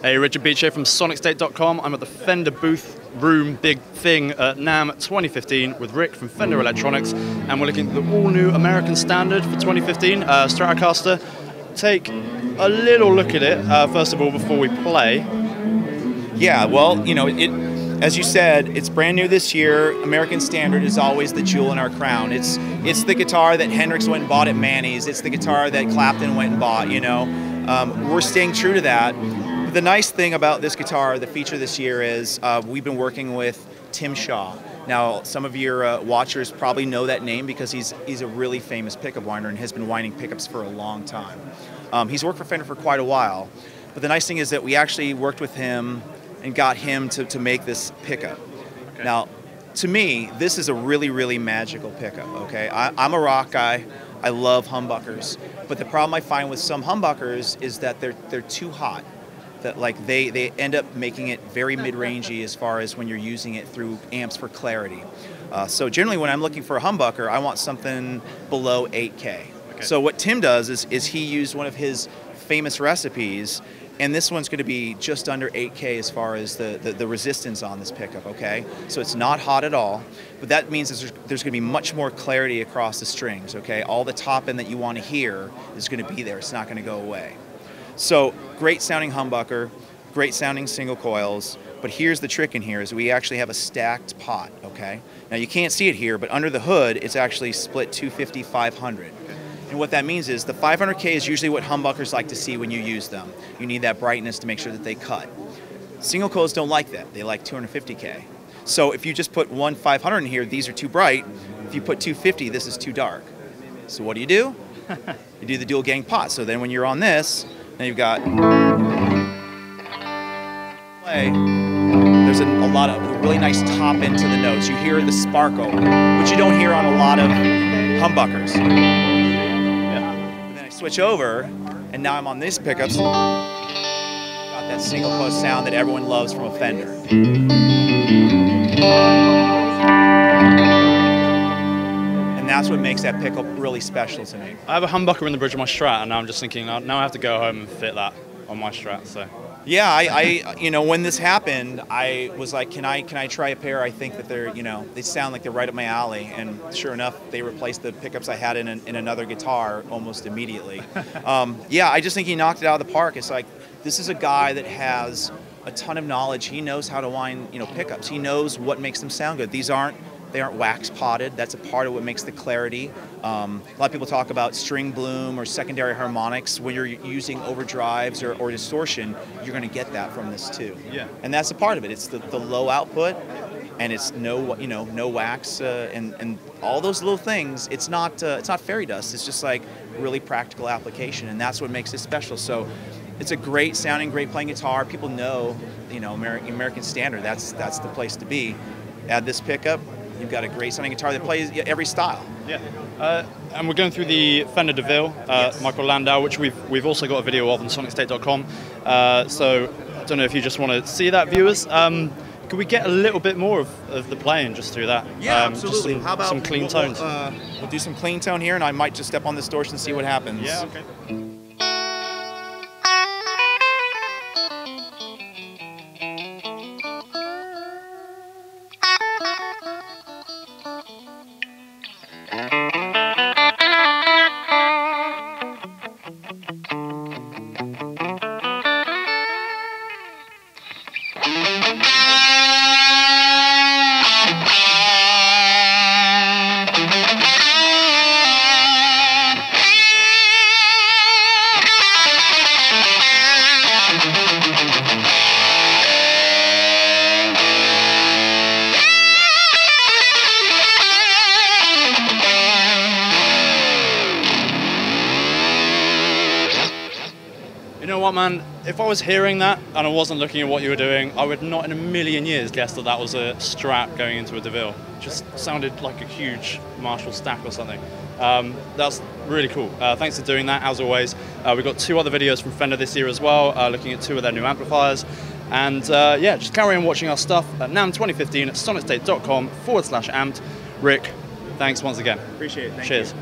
Hey, Richard Beach here from SonicState.com. I'm at the Fender booth room big thing at NAMM 2015 with Rick from Fender Electronics, and we're looking at the all-new American standard for 2015, Stratocaster. Take a little look at it, first of all, before we play. Yeah, well, you know, as you said, it's brand new this year. American Standard is always the jewel in our crown. It's the guitar that Hendrix went and bought at Manny's. It's the guitar that Clapton went and bought, you know. We're staying true to that. But the nice thing about this guitar, the feature this year, is we've been working with Tim Shaw. Now, some of your watchers probably know that name because he's a really famous pickup winder and has been winding pickups for a long time. He's worked for Fender for quite a while. But the nice thing is that we actually worked with him and got him to make this pickup. Okay. Now, to me, this is a really, really magical pickup, okay? I'm a rock guy. I love humbuckers. But the problem I find with some humbuckers is that they're too hot. That like they end up making it very mid-rangey as far as when you're using it through amps for clarity. So generally when I'm looking for a humbucker, I want something below 8K. Okay. So what Tim does is he used one of his famous recipes, and this one's going to be just under 8K as far as the resistance on this pickup, okay? So it's not hot at all, but that means there's going to be much more clarity across the strings, okay? All the top end that you want to hear is going to be there. It's not going to go away. So great sounding humbucker, great sounding single coils, but here's the trick in here is we actually have a stacked pot, okay? Now you can't see it here, but under the hood it's actually split 250, 500. And what that means is the 500K is usually what humbuckers like to see when you use them. You need that brightness to make sure that they cut. Single coils don't like that. They like 250K. So if you just put one 500 in here, these are too bright. If you put 250, this is too dark. So what do? You do the dual gang pot. So then when you're on this, now you've got play. There's a lot of really nice top end to the notes. You hear the sparkle, which you don't hear on a lot of humbuckers. Switch over, and now I'm on these pickups. Got that single post sound that everyone loves from a Fender. And that's what makes that pickup really special to me. I have a humbucker in the bridge of my Strat, and now I'm just thinking, now I have to go home and fit that on my Strat. So. Yeah, I you know, when this happened, I was like, can I try a pair? I think that they're, you know, they sound like they're right up my alley. And sure enough, they replaced the pickups I had in another guitar almost immediately. Yeah, I just think he knocked it out of the park. It's like, this is a guy that has a ton of knowledge. He knows how to wind, you know, pickups. He knows what makes them sound good. They aren't wax potted. That's a part of what makes the clarity. A lot of people talk about string bloom or secondary harmonics. When you're using overdrives or distortion, you're going to get that from this too. Yeah. And that's a part of it. It's the low output, and it's no wax and all those little things. It's not fairy dust. It's just like really practical application, and that's what makes it special. So it's a great sounding, great playing guitar. People know, you know, American Standard. That's the place to be. Add this pickup. You've got a great sounding guitar that plays every style. Yeah, and we're going through the Fender DeVille, yes. Michael Landau, which we've also got a video of on SonicState.com. So I don't know if you just want to see that, viewers. Could we get a little bit more of the playing just through that? Yeah, absolutely. How about some clean tones? We'll do some clean tone here, and I might just step on this distortion and see what happens. Yeah, okay. You know what, man? If I was hearing that and I wasn't looking at what you were doing, I would not in a million years guess that that was a Strat going into a DeVille. Just sounded like a huge Marshall stack or something. That's really cool. Thanks for doing that, as always. We've got 2 other videos from Fender this year as well, looking at 2 of their new amplifiers. And yeah, just carry on watching our stuff at NAMM 2015 at SonicState.com/amped. Rick, thanks once again. Appreciate it. Thank Cheers. you.